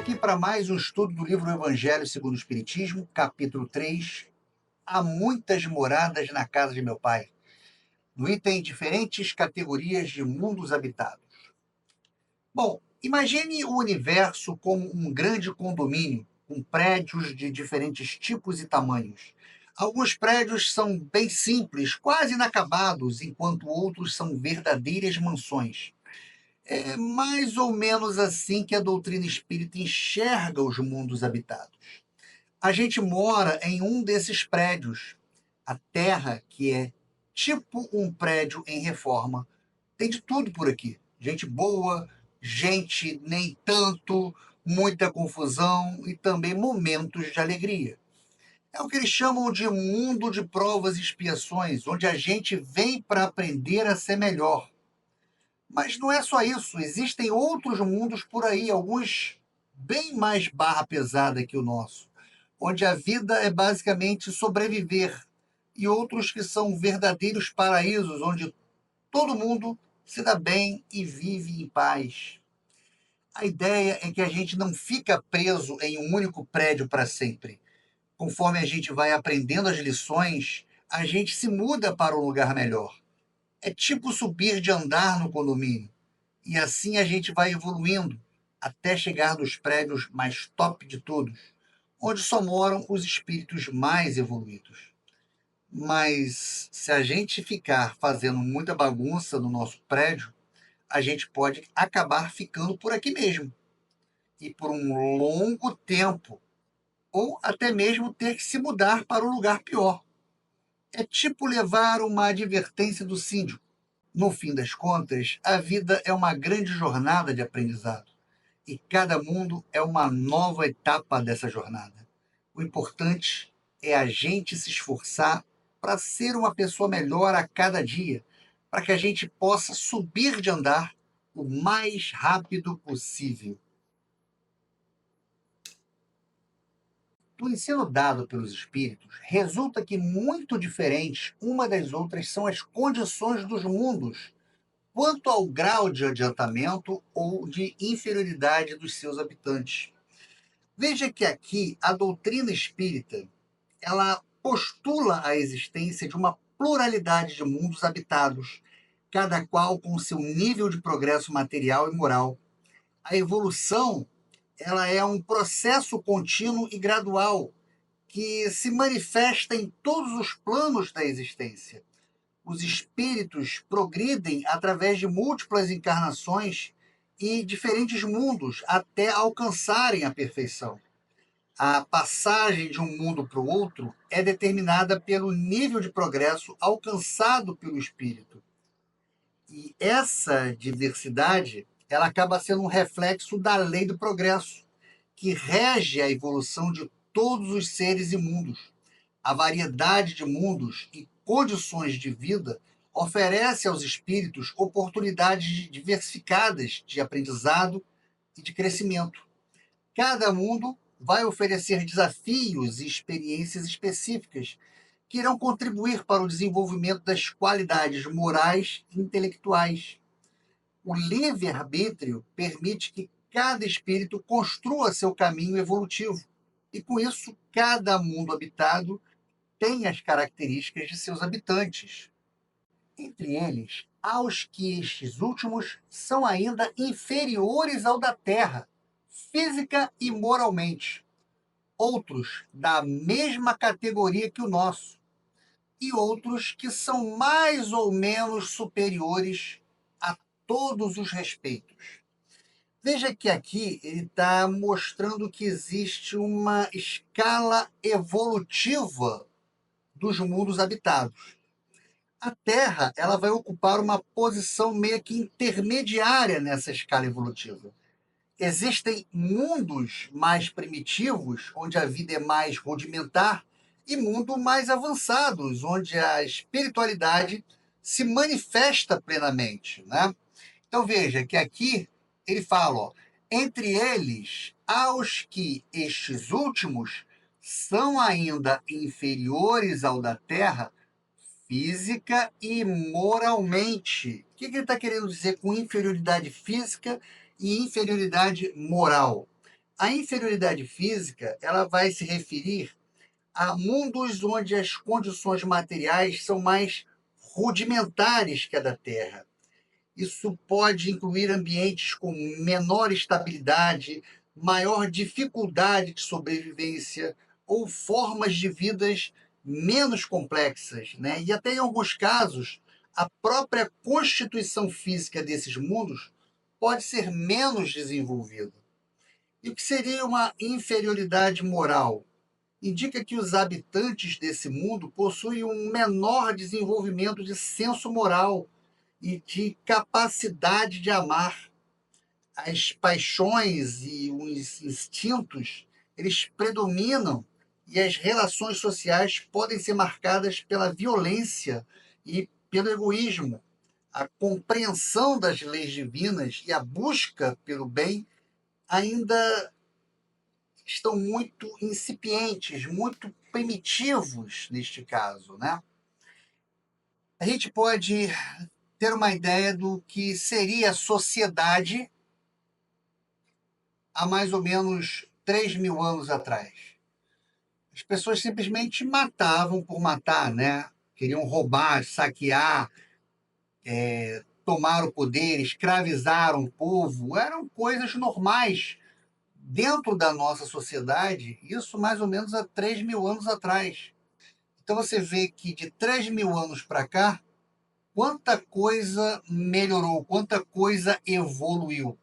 aqui para mais um estudo do livro Evangelho segundo o Espiritismo, capítulo 3. Há muitas moradas na casa de meu pai. No item diferentes categorias de mundos habitados. Bom, imagine o universo como um grande condomínio, com prédios de diferentes tipos e tamanhos. Alguns prédios são bem simples, quase inacabados, enquanto outros são verdadeiras mansões. É mais ou menos assim que a doutrina espírita enxerga os mundos habitados. A gente mora em um desses prédios. A Terra, que é tipo um prédio em reforma, tem de tudo por aqui. Gente boa, gente nem tanto, muita confusão e também momentos de alegria. É o que eles chamam de mundo de provas e expiações, onde a gente vem para aprender a ser melhor. Mas não é só isso, existem outros mundos por aí, alguns bem mais barra pesada que o nosso, onde a vida é basicamente sobreviver, e outros que são verdadeiros paraísos, onde todo mundo se dá bem e vive em paz. A ideia é que a gente não fica preso em um único prédio para sempre. Conforme a gente vai aprendendo as lições, a gente se muda para um lugar melhor. É tipo subir de andar no condomínio. E assim a gente vai evoluindo até chegar nos prédios mais top de todos, onde só moram os espíritos mais evoluídos. Mas se a gente ficar fazendo muita bagunça no nosso prédio, a gente pode acabar ficando por aqui mesmo e por um longo tempo, ou até mesmo ter que se mudar para um lugar pior. É tipo levar uma advertência do síndico. No fim das contas, a vida é uma grande jornada de aprendizado. E cada mundo é uma nova etapa dessa jornada. O importante é a gente se esforçar para ser uma pessoa melhor a cada dia, para que a gente possa subir de andar o mais rápido possível. Do ensino dado pelos espíritos, resulta que muito diferentes uma das outras são as condições dos mundos, quanto ao grau de adiantamento ou de inferioridade dos seus habitantes. Veja que aqui a doutrina espírita, ela postula a existência de uma pluralidade de mundos habitados, cada qual com seu nível de progresso material e moral. A evolução, ela é um processo contínuo e gradual que se manifesta em todos os planos da existência. Os espíritos progridem através de múltiplas encarnações e diferentes mundos até alcançarem a perfeição. A passagem de um mundo para o outro é determinada pelo nível de progresso alcançado pelo espírito. E essa diversidade, ela acaba sendo um reflexo da lei do progresso, que rege a evolução de todos os seres e mundos. A variedade de mundos e condições de vida oferece aos espíritos oportunidades diversificadas de aprendizado e de crescimento. Cada mundo vai oferecer desafios e experiências específicas que irão contribuir para o desenvolvimento das qualidades morais e intelectuais. O livre-arbítrio permite que cada espírito construa seu caminho evolutivo, e com isso, cada mundo habitado tem as características de seus habitantes. Entre eles, há os que estes últimos são ainda inferiores ao da Terra, física e moralmente. Outros da mesma categoria que o nosso, e outros que são mais ou menos superiores a todos os respeitos. Veja que aqui ele está mostrando que existe uma escala evolutiva dos mundos habitados. A Terra, ela vai ocupar uma posição meio que intermediária nessa escala evolutiva. Existem mundos mais primitivos, onde a vida é mais rudimentar, e mundos mais avançados, onde a espiritualidade se manifesta plenamente, né? Então veja que aqui ele fala, ó, entre eles, aos que estes últimos são ainda inferiores ao da Terra, física e moralmente. O que ele está querendo dizer com inferioridade física e inferioridade moral? A inferioridade física, ela vai se referir a mundos onde as condições materiais são mais rudimentares que a da Terra. Isso pode incluir ambientes com menor estabilidade, maior dificuldade de sobrevivência ou formas de vidas menos complexas, né? E até em alguns casos, a própria constituição física desses mundos pode ser menos desenvolvida. E o que seria uma inferioridade moral? Indica que os habitantes desse mundo possuem um menor desenvolvimento de senso moral e de capacidade de amar. As paixões e os instintos, eles predominam e as relações sociais podem ser marcadas pela violência e pelo egoísmo. A compreensão das leis divinas e a busca pelo bem ainda estão muito incipientes, muito primitivos neste caso, né? A gente pode ter uma ideia do que seria a sociedade há mais ou menos 3.000 anos atrás. As pessoas simplesmente matavam por matar, né? Queriam roubar, saquear, tomar o poder, escravizar um povo. Eram coisas normais dentro da nossa sociedade, isso mais ou menos há 3.000 anos atrás. Então você vê que de 3.000 anos para cá, quanta coisa melhorou, quanta coisa evoluiu.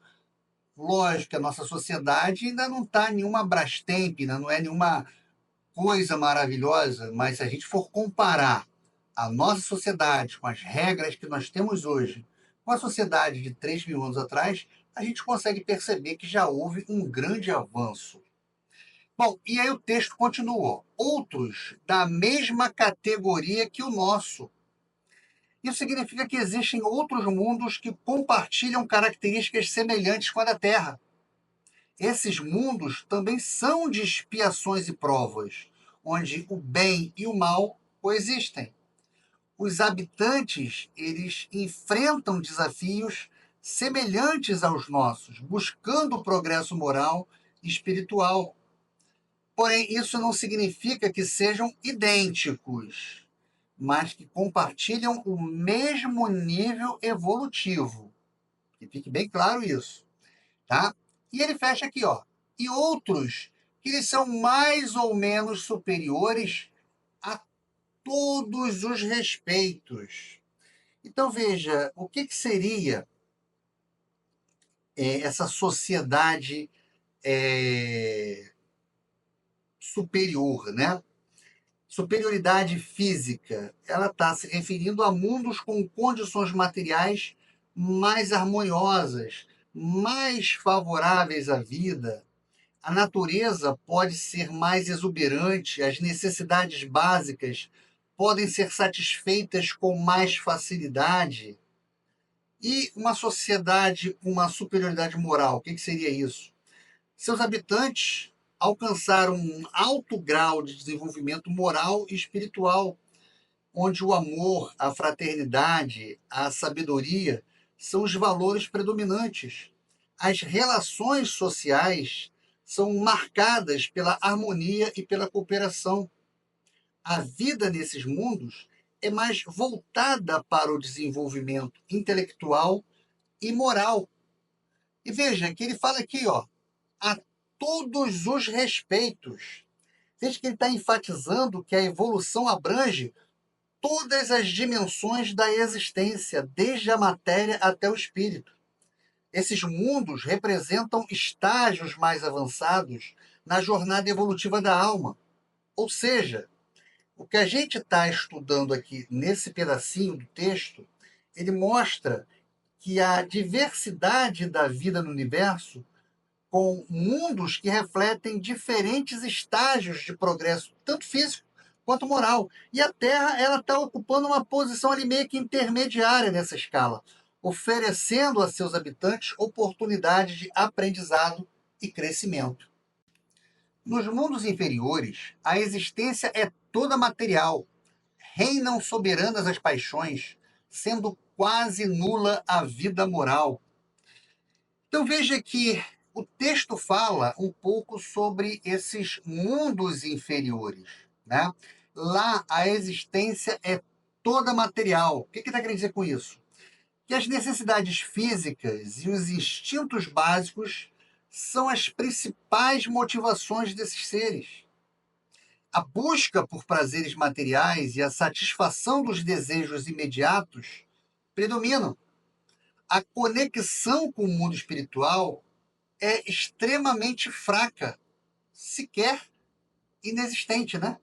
Lógico que a nossa sociedade ainda não está nenhuma Brastemp, ainda não é nenhuma coisa maravilhosa, mas se a gente for comparar a nossa sociedade com as regras que nós temos hoje, com a sociedade de 3.000 anos atrás, a gente consegue perceber que já houve um grande avanço. Bom, e aí o texto continua. Outros da mesma categoria que o nosso. Isso significa que existem outros mundos que compartilham características semelhantes com a da Terra. Esses mundos também são de expiações e provas, onde o bem e o mal coexistem. Os habitantes, eles enfrentam desafios semelhantes aos nossos, buscando o progresso moral e espiritual. Porém, isso não significa que sejam idênticos, mas que compartilham o mesmo nível evolutivo. Que fique bem claro isso, tá? E ele fecha aqui, ó. E outros que eles são mais ou menos superiores a todos os respeitos. Então veja, o que seria essa sociedade superior, né? Superioridade física, ela está se referindo a mundos com condições materiais mais harmoniosas, mais favoráveis à vida. A natureza pode ser mais exuberante, as necessidades básicas podem ser satisfeitas com mais facilidade. E uma sociedade com uma superioridade moral, o que seria isso? Seus habitantes alcançaram um alto grau de desenvolvimento moral e espiritual, onde o amor, a fraternidade, a sabedoria são os valores predominantes. As relações sociais são marcadas pela harmonia e pela cooperação. A vida nesses mundos é mais voltada para o desenvolvimento intelectual e moral. E veja que ele fala aqui, ó, a todos os respeitos. Veja que ele está enfatizando que a evolução abrange todas as dimensões da existência, desde a matéria até o espírito. Esses mundos representam estágios mais avançados na jornada evolutiva da alma. Ou seja, o que a gente está estudando aqui nesse pedacinho do texto, ele mostra que a diversidade da vida no universo, com mundos que refletem diferentes estágios de progresso, tanto físico quanto moral. E a Terra ela está ocupando uma posição ali meio que intermediária nessa escala, oferecendo a seus habitantes oportunidades de aprendizado e crescimento. Nos mundos inferiores, a existência é toda material. Reinam soberanas as paixões, sendo quase nula a vida moral. Então veja que O texto fala um pouco sobre esses mundos inferiores, né? Lá a existência é toda material. O que está querendo dizer com isso? Que as necessidades físicas e os instintos básicos são as principais motivações desses seres. A busca por prazeres materiais e a satisfação dos desejos imediatos predominam. A conexão com o mundo espiritual é extremamente fraca, sequer inexistente, né?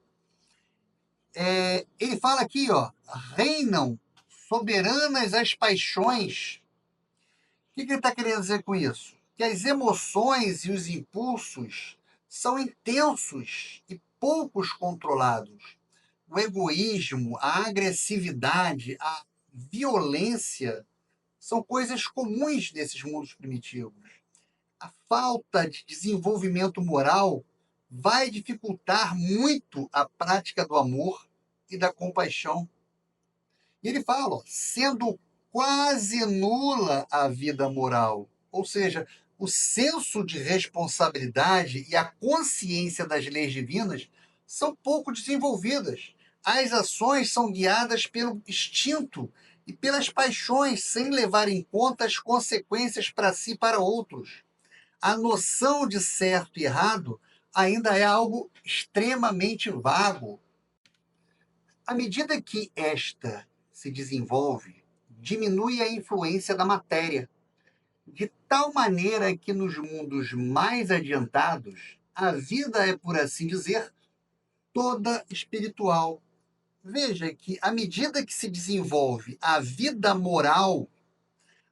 Ele fala aqui, ó, reinam soberanas as paixões. O que ele está querendo dizer com isso? Que as emoções e os impulsos são intensos e poucos controlados. O egoísmo, a agressividade, a violência são coisas comuns nesses mundos primitivos. A falta de desenvolvimento moral vai dificultar muito a prática do amor e da compaixão. E ele fala, ó, sendo quase nula a vida moral, ou seja, o senso de responsabilidade e a consciência das leis divinas são pouco desenvolvidas. As ações são guiadas pelo instinto e pelas paixões, sem levar em conta as consequências para si e para outros. A noção de certo e errado ainda é algo extremamente vago. À medida que esta se desenvolve, diminui a influência da matéria, de tal maneira que nos mundos mais adiantados, a vida é, por assim dizer, toda espiritual. Veja que, à medida que se desenvolve a vida moral,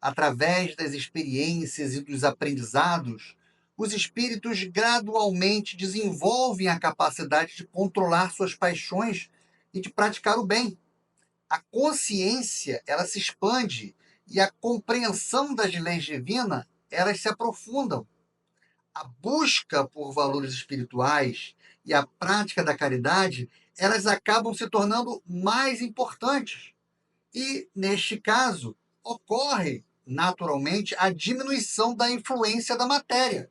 através das experiências e dos aprendizados, os espíritos gradualmente desenvolvem a capacidade de controlar suas paixões e de praticar o bem. A consciência, ela se expande e a compreensão das leis divinas, elas se aprofundam. A busca por valores espirituais e a prática da caridade, elas acabam se tornando mais importantes. E, neste caso, ocorre naturalmente a diminuição da influência da matéria.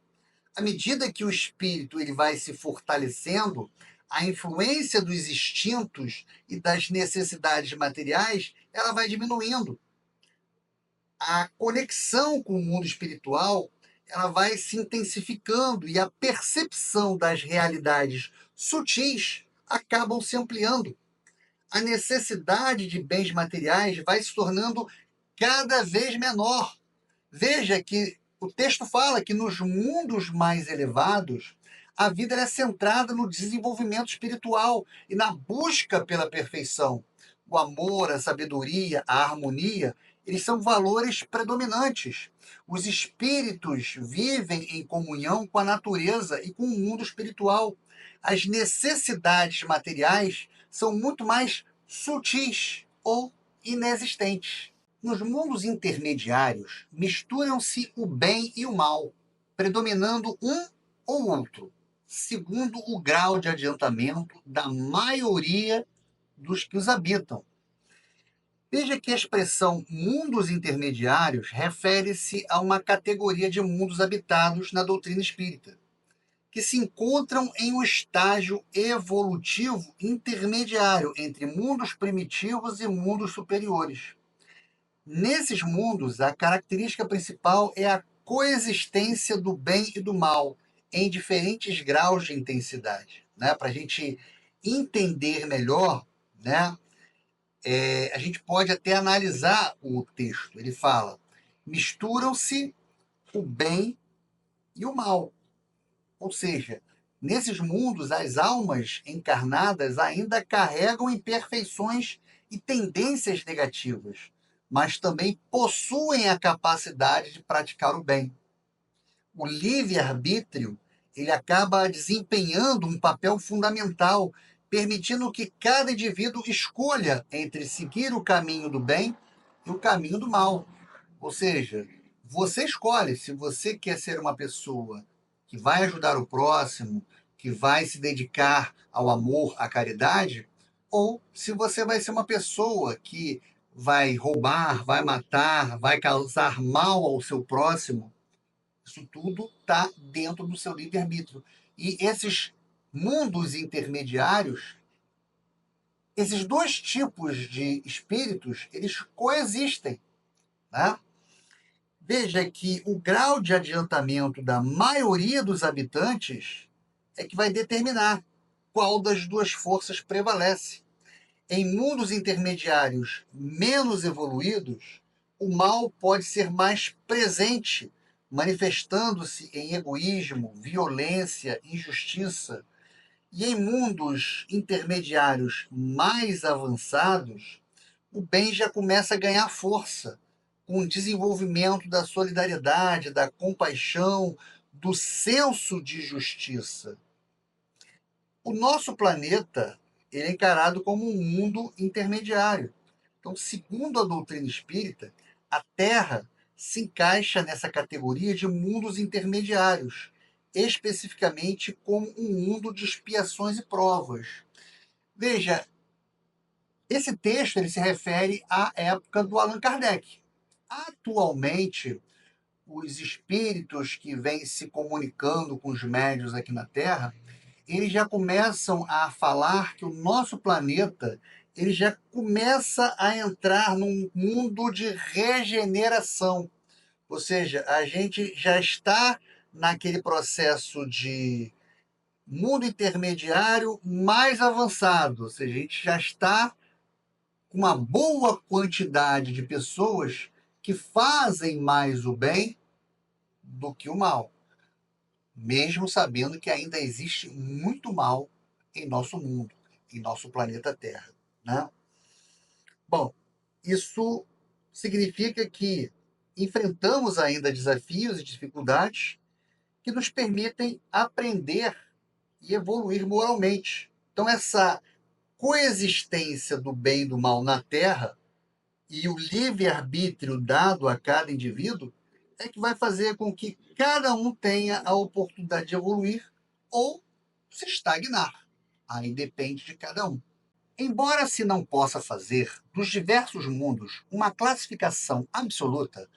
À medida que o espírito ele vai se fortalecendo, a influência dos instintos e das necessidades materiais ela vai diminuindo. A conexão com o mundo espiritual ela vai se intensificando e a percepção das realidades sutis acabam se ampliando. A necessidade de bens materiais vai se tornando cada vez menor. Veja que o texto fala que nos mundos mais elevados, a vida é centrada no desenvolvimento espiritual e na busca pela perfeição. O amor, a sabedoria, a harmonia, eles são valores predominantes. Os espíritos vivem em comunhão com a natureza e com o mundo espiritual. As necessidades materiais são muito mais sutis ou inexistentes. Nos mundos intermediários, misturam-se o bem e o mal, predominando um ou outro, segundo o grau de adiantamento da maioria dos que os habitam. Veja que a expressão mundos intermediários refere-se a uma categoria de mundos habitados na doutrina espírita, que se encontram em um estágio evolutivo intermediário entre mundos primitivos e mundos superiores. Nesses mundos, a característica principal é a coexistência do bem e do mal em diferentes graus de intensidade. Né? Para a gente entender melhor, né? A gente pode até analisar o texto. Ele fala: misturam-se o bem e o mal. Ou seja, nesses mundos, as almas encarnadas ainda carregam imperfeições e tendências negativas, mas também possuem a capacidade de praticar o bem. O livre-arbítrio, ele acaba desempenhando um papel fundamental, permitindo que cada indivíduo escolha entre seguir o caminho do bem e o caminho do mal. Ou seja, você escolhe se você quer ser uma pessoa que vai ajudar o próximo, que vai se dedicar ao amor, à caridade, ou se você vai ser uma pessoa que vai roubar, vai matar, vai causar mal ao seu próximo, Isso tudo está dentro do seu livre-arbítrio. E esses mundos intermediários, esses dois tipos de espíritos, eles coexistem, né? Veja que o grau de adiantamento da maioria dos habitantes é que vai determinar qual das duas forças prevalece. Em mundos intermediários menos evoluídos, o mal pode ser mais presente, manifestando-se em egoísmo, violência, injustiça. E em mundos intermediários mais avançados, o bem já começa a ganhar força, com o desenvolvimento da solidariedade, da compaixão, do senso de justiça. O nosso planeta ele é encarado como um mundo intermediário. Então, segundo a doutrina espírita, a Terra se encaixa nessa categoria de mundos intermediários, especificamente como um mundo de expiações e provas. Veja, esse texto ele se refere à época do Allan Kardec. Atualmente, os espíritos que vêm se comunicando com os médios aqui na Terra, eles já começam a falar que o nosso planeta ele já começa a entrar num mundo de regeneração. Ou seja, a gente já está naquele processo de mundo intermediário mais avançado. Ou seja, a gente já está com uma boa quantidade de pessoas que fazem mais o bem do que o mal, mesmo sabendo que ainda existe muito mal em nosso mundo, em nosso planeta Terra, né? Bom, isso significa que enfrentamos ainda desafios e dificuldades que nos permitem aprender e evoluir moralmente. Então, essa coexistência do bem e do mal na Terra e o livre-arbítrio dado a cada indivíduo é que vai fazer com que cada um tenha a oportunidade de evoluir ou se estagnar. Aí depende de cada um. Embora se não possa fazer dos diversos mundos uma classificação absoluta,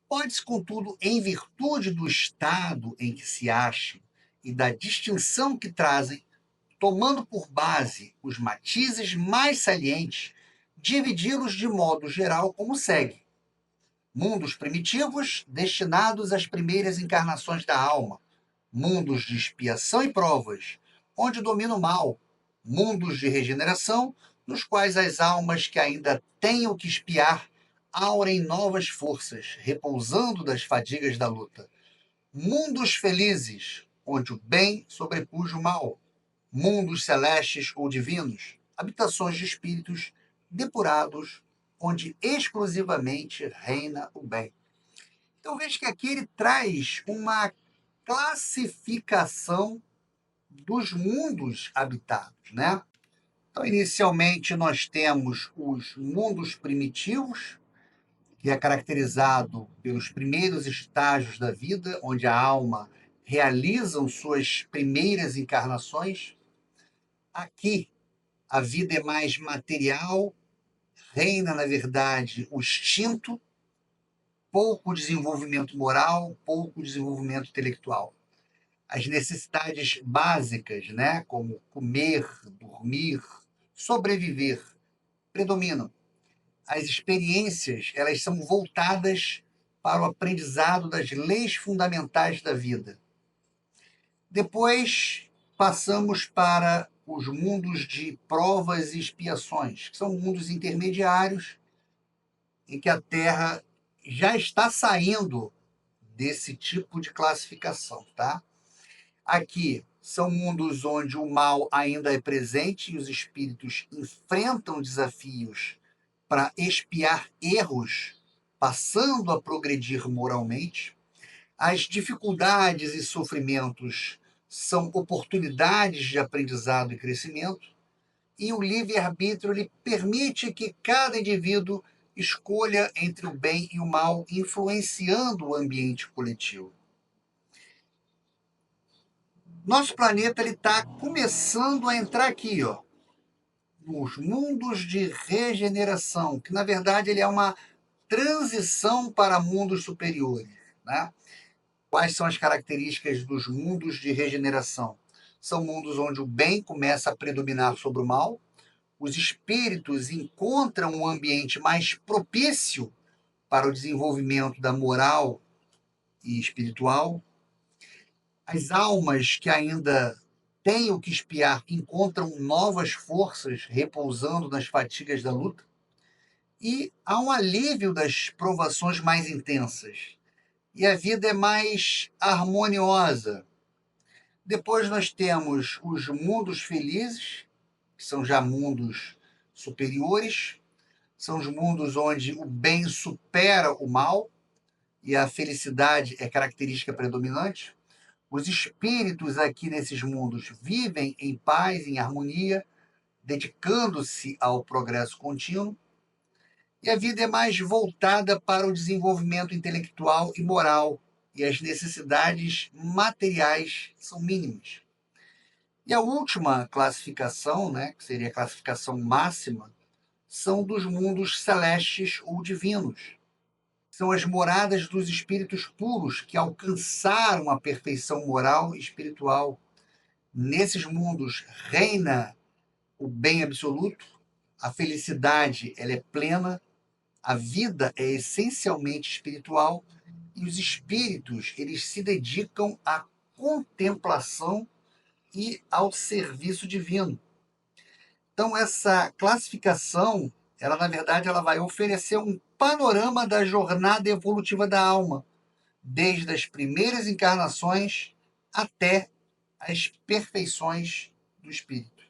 pode-se, contudo, em virtude do estado em que se acham e da distinção que trazem, tomando por base os matizes mais salientes, dividi-los de modo geral como segue: mundos primitivos destinados às primeiras encarnações da alma, mundos de expiação e provas, onde domina o mal, mundos de regeneração, nos quais as almas que ainda têm o que expiar aurem novas forças, repousando das fadigas da luta. Mundos felizes, onde o bem sobrepuja o mal, mundos celestes ou divinos, habitações de espíritos depurados, onde exclusivamente reina o bem. Então veja que aqui ele traz uma classificação dos mundos habitados, né? Então, inicialmente, nós temos os mundos primitivos, que é caracterizado pelos primeiros estágios da vida, onde a alma realiza suas primeiras encarnações. Aqui, a vida é mais material, reina, na verdade, o instinto, pouco desenvolvimento moral, pouco desenvolvimento intelectual. As necessidades básicas, né, como comer, dormir, sobreviver, predominam. As experiências, elas são voltadas para o aprendizado das leis fundamentais da vida. Depois, passamos para os mundos de provas e expiações, que são mundos intermediários, em que a Terra já está saindo desse tipo de classificação, tá? Aqui são mundos onde o mal ainda é presente e os espíritos enfrentam desafios para expiar erros, passando a progredir moralmente. As dificuldades e sofrimentos são oportunidades de aprendizado e crescimento, e o livre-arbítrio ele permite que cada indivíduo escolha entre o bem e o mal, influenciando o ambiente coletivo. Nosso planeta está começando a entrar aqui, ó, nos mundos de regeneração, que na verdade ele é uma transição para mundos superiores, né? Quais são as características dos mundos de regeneração? São mundos onde o bem começa a predominar sobre o mal, os espíritos encontram um ambiente mais propício para o desenvolvimento da moral e espiritual, as almas que ainda têm o que espiar encontram novas forças repousando nas fatigas da luta, e há um alívio das provações mais intensas, e a vida é mais harmoniosa. Depois nós temos os mundos felizes, que são já mundos superiores, são os mundos onde o bem supera o mal e a felicidade é característica predominante. Os espíritos aqui nesses mundos vivem em paz, em harmonia, dedicando-se ao progresso contínuo. E a vida é mais voltada para o desenvolvimento intelectual e moral, e as necessidades materiais são mínimas. E a última classificação, né, que seria a classificação máxima, são dos mundos celestes ou divinos. São as moradas dos espíritos puros que alcançaram a perfeição moral e espiritual. Nesses mundos reina o bem absoluto, a felicidade ela é plena, a vida é essencialmente espiritual e os espíritos eles se dedicam à contemplação e ao serviço divino. Então essa classificação, ela na verdade ela vai oferecer um panorama da jornada evolutiva da alma, desde as primeiras encarnações até as perfeições do espírito.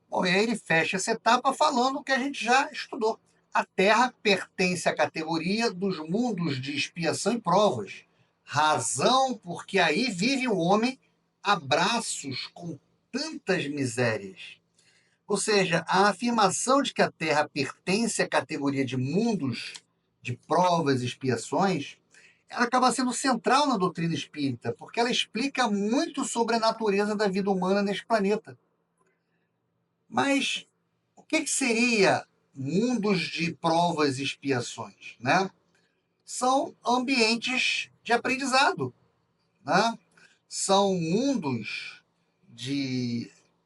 Bom, e aí ele fecha essa etapa falando o que a gente já estudou. A Terra pertence à categoria dos mundos de expiação e provas, razão porque aí vive o homem a braços com tantas misérias. Ou seja, a afirmação de que a Terra pertence à categoria de mundos de provas e expiações, ela acaba sendo central na doutrina espírita, porque ela explica muito sobre a natureza da vida humana neste planeta. Mas o que seria mundos de provas e expiações, né? São ambientes de aprendizado, né? São mundos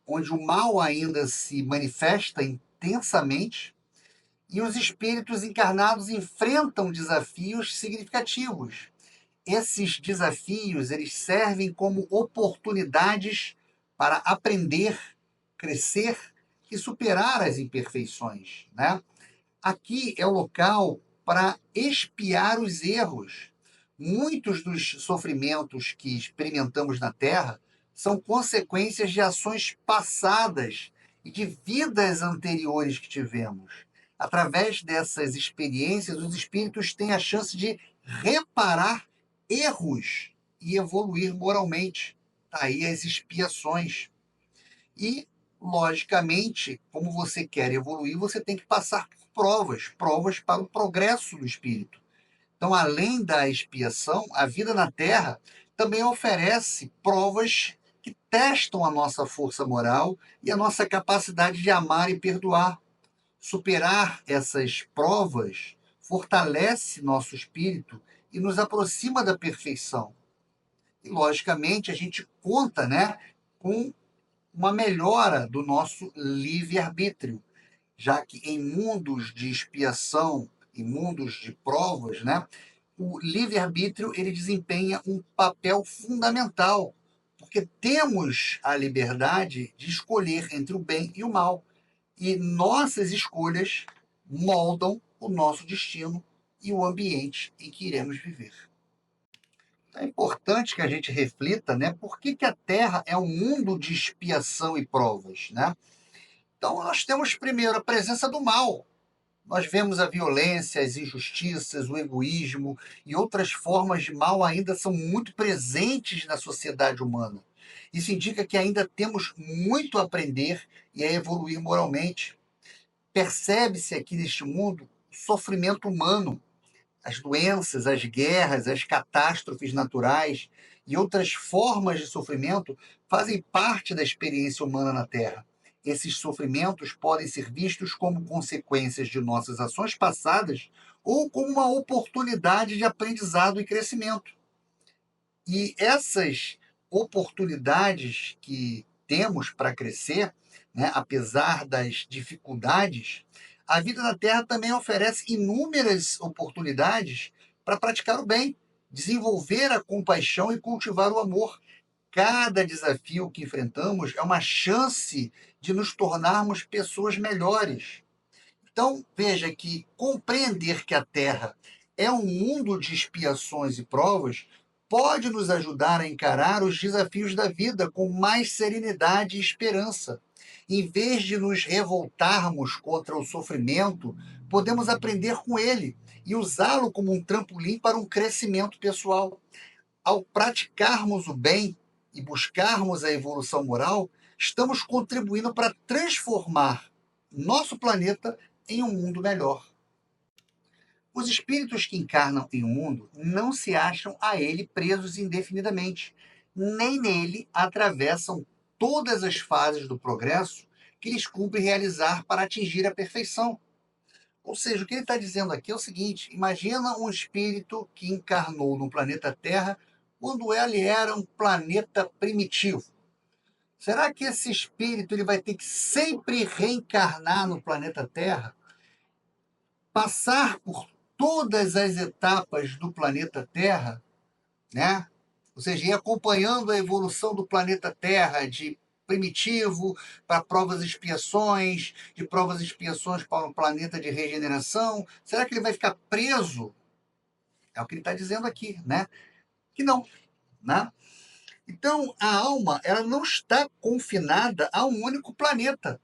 onde o mal ainda se manifesta intensamente e os espíritos encarnados enfrentam desafios significativos. Esses desafios eles servem como oportunidades para aprender, crescer e superar as imperfeições, né? Aqui é o local para expiar os erros. Muitos dos sofrimentos que experimentamos na Terra são consequências de ações passadas e de vidas anteriores que tivemos. Através dessas experiências, os espíritos têm a chance de reparar erros e evoluir moralmente. Daí as expiações. E, logicamente, como você quer evoluir, você tem que passar por provas para o progresso do espírito. Então, além da expiação, a vida na Terra também oferece provas que testam a nossa força moral e a nossa capacidade de amar e perdoar. Superar essas provas fortalece nosso espírito e nos aproxima da perfeição. E, logicamente, a gente conta, né, com uma melhora do nosso livre-arbítrio, já que em mundos de expiação e mundos de provas, né, o livre-arbítrio ele desempenha um papel fundamental, porque temos a liberdade de escolher entre o bem e o mal, e nossas escolhas moldam o nosso destino e o ambiente em que iremos viver. É importante que a gente reflita, né, por que a Terra é um mundo de expiação e provas, né? Então, nós temos primeiro a presença do mal. Nós vemos a violência, as injustiças, o egoísmo e outras formas de mal ainda são muito presentes na sociedade humana. Isso indica que ainda temos muito a aprender e a evoluir moralmente. Percebe-se aqui neste mundo o sofrimento humano, as doenças, as guerras, as catástrofes naturais e outras formas de sofrimento fazem parte da experiência humana na Terra. Esses sofrimentos podem ser vistos como consequências de nossas ações passadas ou como uma oportunidade de aprendizado e crescimento. E essas oportunidades que temos para crescer, né, apesar das dificuldades, a vida na Terra também oferece inúmeras oportunidades para praticar o bem, desenvolver a compaixão e cultivar o amor. Cada desafio que enfrentamos é uma chance de nos tornarmos pessoas melhores. Então, veja que compreender que a Terra é um mundo de expiações e provas pode nos ajudar a encarar os desafios da vida com mais serenidade e esperança. Em vez de nos revoltarmos contra o sofrimento, podemos aprender com ele e usá-lo como um trampolim para um crescimento pessoal. Ao praticarmos o bem e buscarmos a evolução moral, estamos contribuindo para transformar nosso planeta em um mundo melhor. Os espíritos que encarnam em um mundo não se acham a ele presos indefinidamente, nem nele atravessam todas as fases do progresso que lhes cumpre realizar para atingir a perfeição. Ou seja, o que ele está dizendo aqui é o seguinte: imagina um espírito que encarnou no planeta Terra quando ele era um planeta primitivo. Será que esse espírito ele vai ter que sempre reencarnar no planeta Terra, passar por todas as etapas do planeta Terra, né? Ou seja, ir acompanhando a evolução do planeta Terra de primitivo para provas e expiações, de provas e expiações para um planeta de regeneração? Será que ele vai ficar preso? É o que ele está dizendo aqui, né? Que não, né? Então, a alma ela não está confinada a um único planeta.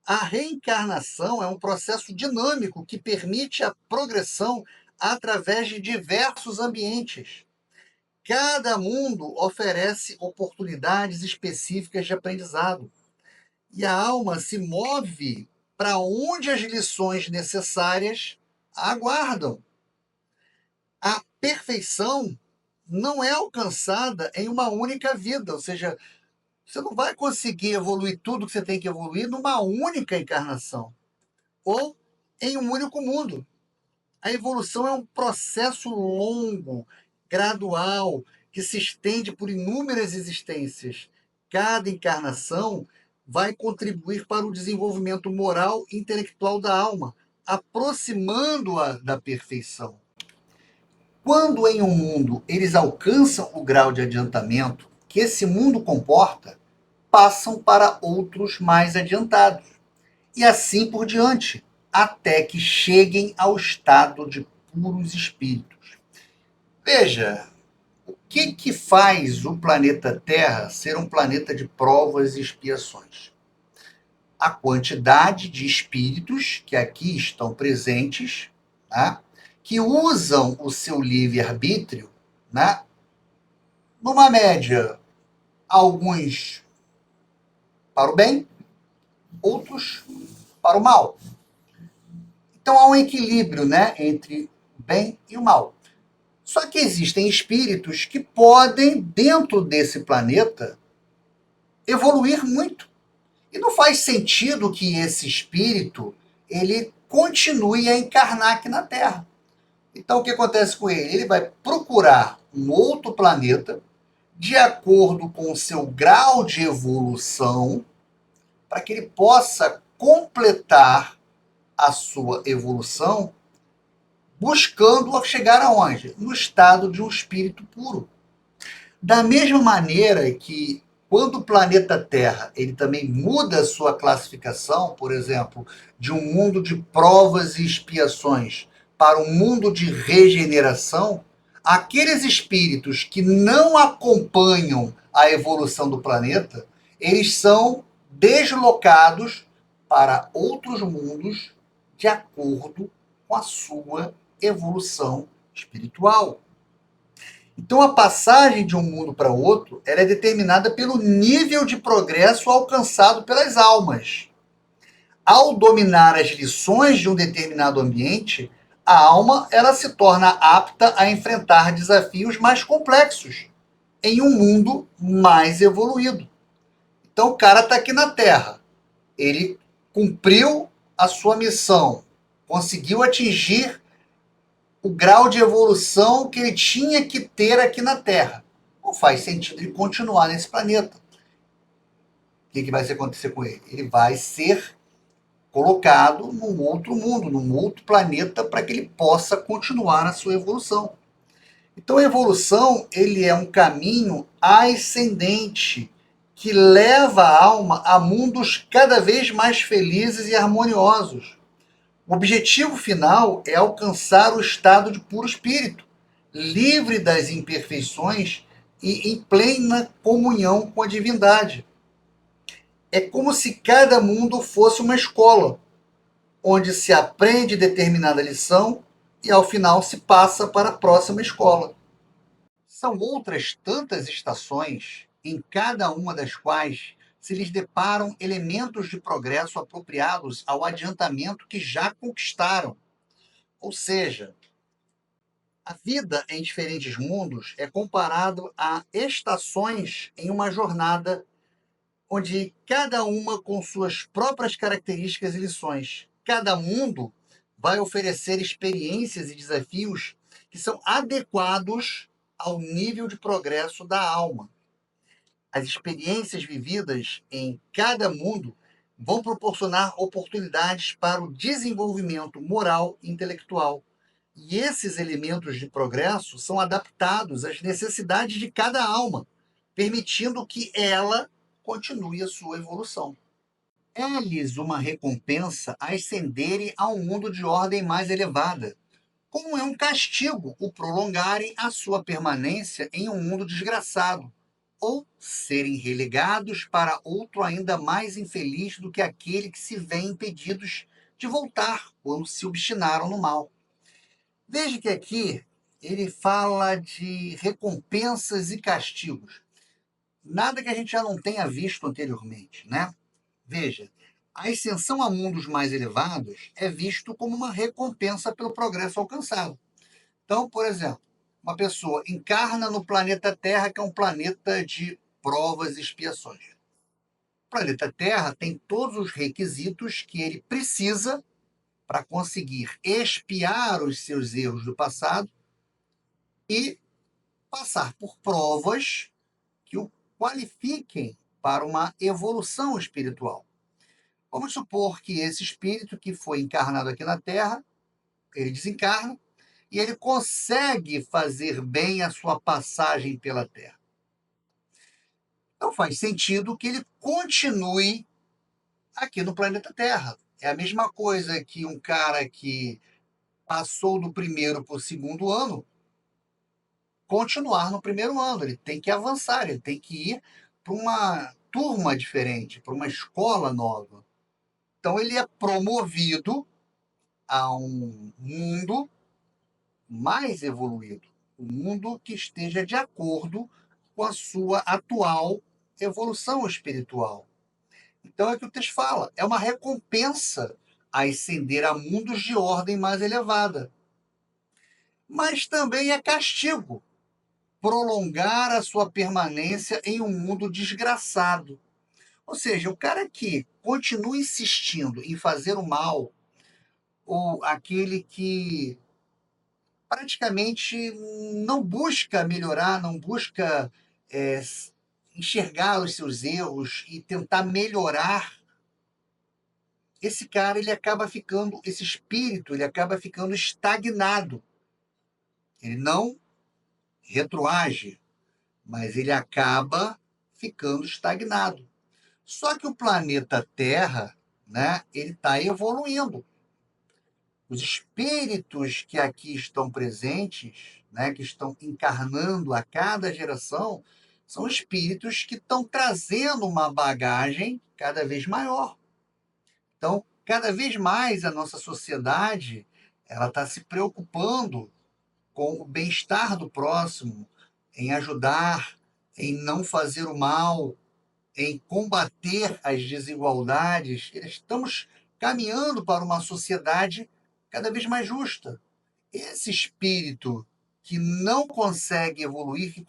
A reencarnação é um processo dinâmico que permite a progressão através de diversos ambientes. Cada mundo oferece oportunidades específicas de aprendizado. E a alma se move para onde as lições necessárias aguardam. A perfeição não é alcançada em uma única vida, ou seja, você não vai conseguir evoluir tudo que você tem que evoluir numa única encarnação ou em um único mundo. A evolução é um processo longo, gradual, que se estende por inúmeras existências. Cada encarnação vai contribuir para o desenvolvimento moral e intelectual da alma, aproximando-a da perfeição. Quando em um mundo eles alcançam o grau de adiantamento que esse mundo comporta, passam para outros mais adiantados. E assim por diante, até que cheguem ao estado de puros espíritos. Veja, o que faz o planeta Terra ser um planeta de provas e expiações? A quantidade de espíritos que aqui estão presentes, né, que usam o seu livre-arbítrio, né, numa média, alguns para o bem, outros para o mal. Então há um equilíbrio, né, entre o bem e o mal. Só que existem espíritos que podem, dentro desse planeta, evoluir muito. E não faz sentido que esse espírito ele continue a encarnar aqui na Terra. Então o que acontece com ele? Ele vai procurar um outro planeta de acordo com o seu grau de evolução, para que ele possa completar a sua evolução, buscando chegar aonde? No estado de um espírito puro. Da mesma maneira que quando o planeta Terra ele também muda a sua classificação, por exemplo, de um mundo de provas e expiações para um mundo de regeneração, aqueles espíritos que não acompanham a evolução do planeta, eles são deslocados para outros mundos de acordo com a sua evolução espiritual. Então, a passagem de um mundo para outro ela é determinada pelo nível de progresso alcançado pelas almas. Ao dominar as lições de um determinado ambiente, a alma ela se torna apta a enfrentar desafios mais complexos em um mundo mais evoluído. Então, o cara está aqui na Terra, ele cumpriu a sua missão, conseguiu atingir o grau de evolução que ele tinha que ter aqui na Terra. Não faz sentido ele continuar nesse planeta. O que vai acontecer com ele? Ele vai ser colocado num outro mundo, num outro planeta, para que ele possa continuar a sua evolução. Então a evolução, ele é um caminho ascendente que leva a alma a mundos cada vez mais felizes e harmoniosos. O objetivo final é alcançar o estado de puro espírito, livre das imperfeições e em plena comunhão com a divindade. É como se cada mundo fosse uma escola, onde se aprende determinada lição e ao final se passa para a próxima escola. São outras tantas estações, em cada uma das quais se lhes deparam elementos de progresso apropriados ao adiantamento que já conquistaram. Ou seja, a vida em diferentes mundos é comparado a estações em uma jornada onde cada uma com suas próprias características e lições. Cada mundo vai oferecer experiências e desafios que são adequados ao nível de progresso da alma. As experiências vividas em cada mundo vão proporcionar oportunidades para o desenvolvimento moral e intelectual. E esses elementos de progresso são adaptados às necessidades de cada alma, permitindo que ela continue a sua evolução. É-lhes uma recompensa ascenderem a um mundo de ordem mais elevada, como é um castigo o prolongarem a sua permanência em um mundo desgraçado, ou serem relegados para outro ainda mais infeliz do que aquele que se vêem impedidos de voltar quando se obstinaram no mal. Veja que aqui ele fala de recompensas e castigos. Nada que a gente já não tenha visto anteriormente, né? Veja, a ascensão a mundos mais elevados é visto como uma recompensa pelo progresso alcançado. Então, por exemplo, uma pessoa encarna no planeta Terra, que é um planeta de provas e expiações. O planeta Terra tem todos os requisitos que ele precisa para conseguir expiar os seus erros do passado e passar por provas que o qualifiquem para uma evolução espiritual. Vamos supor que esse espírito que foi encarnado aqui na Terra, ele desencarna e ele consegue fazer bem a sua passagem pela Terra. Então faz sentido que ele continue aqui no planeta Terra. É a mesma coisa que um cara que passou do primeiro para o segundo ano continuar no primeiro ano. Ele tem que avançar, ele tem que ir para uma turma diferente, para uma escola nova. Então ele é promovido a um mundo mais evoluído, um mundo que esteja de acordo com a sua atual evolução espiritual. Então é o que o texto fala, é uma recompensa a ascender a mundos de ordem mais elevada. Mas também é castigo prolongar a sua permanência em um mundo desgraçado. Ou seja, o cara que continua insistindo em fazer o mal, ou aquele que praticamente não busca melhorar, não busca é, enxergar os seus erros e tentar melhorar, esse cara ele acaba ficando, esse espírito ele acaba ficando estagnado. Ele não retroage, mas ele acaba ficando estagnado. Só que o planeta Terra, né, ele está evoluindo. Os espíritos que aqui estão presentes, né, que estão encarnando a cada geração, são espíritos que estão trazendo uma bagagem cada vez maior. Então, cada vez mais a nossa sociedade ela está se preocupando com o bem-estar do próximo, em ajudar, em não fazer o mal, em combater as desigualdades. Estamos caminhando para uma sociedade cada vez mais justa. Esse espírito que não consegue evoluir, que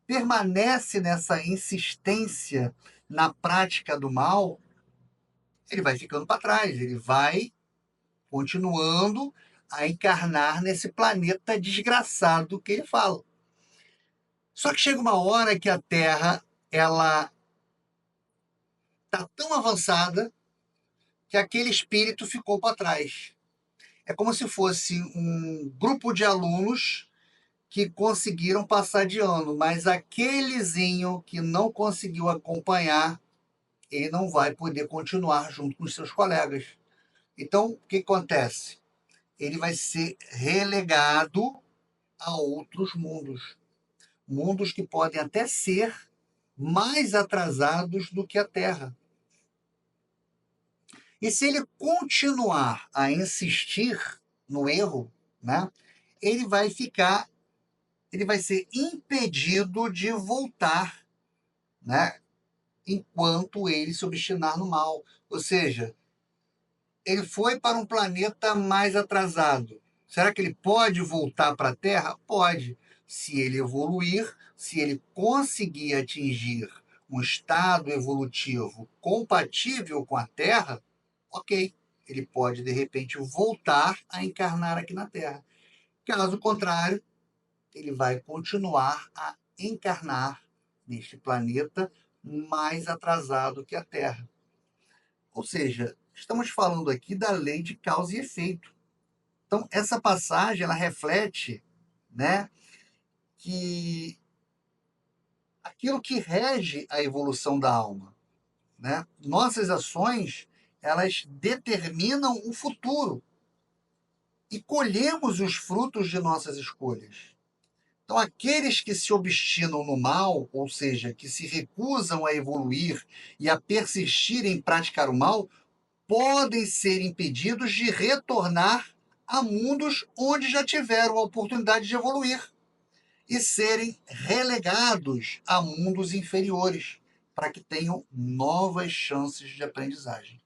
permanece nessa insistência na prática do mal, ele vai ficando para trás, ele vai continuando a encarnar nesse planeta desgraçado que ele fala. Só que chega uma hora que a Terra ela está tão avançada que aquele espírito ficou para trás. É como se fosse um grupo de alunos que conseguiram passar de ano, mas aquelezinho que não conseguiu acompanhar, ele não vai poder continuar junto com os seus colegas. Então, o que acontece? Ele vai ser relegado a outros mundos. Mundos que podem até ser mais atrasados do que a Terra. E se ele continuar a insistir no erro, né, ele vai ficar, ele vai ser impedido de voltar, né, enquanto ele se obstinar no mal. Ou seja, ele foi para um planeta mais atrasado. Será que ele pode voltar para a Terra? Pode. Se ele evoluir, se ele conseguir atingir um estado evolutivo compatível com a Terra, ok. Ele pode, de repente, voltar a encarnar aqui na Terra. Caso contrário, ele vai continuar a encarnar neste planeta mais atrasado que a Terra. Ou seja, estamos falando aqui da lei de causa e efeito. Então, essa passagem ela reflete, né, que aquilo que rege a evolução da alma, né? Nossas ações, elas determinam o futuro e colhemos os frutos de nossas escolhas. Então, aqueles que se obstinam no mal, ou seja, que se recusam a evoluir e a persistir em praticar o mal, podem ser impedidos de retornar a mundos onde já tiveram a oportunidade de evoluir e serem relegados a mundos inferiores, para que tenham novas chances de aprendizagem.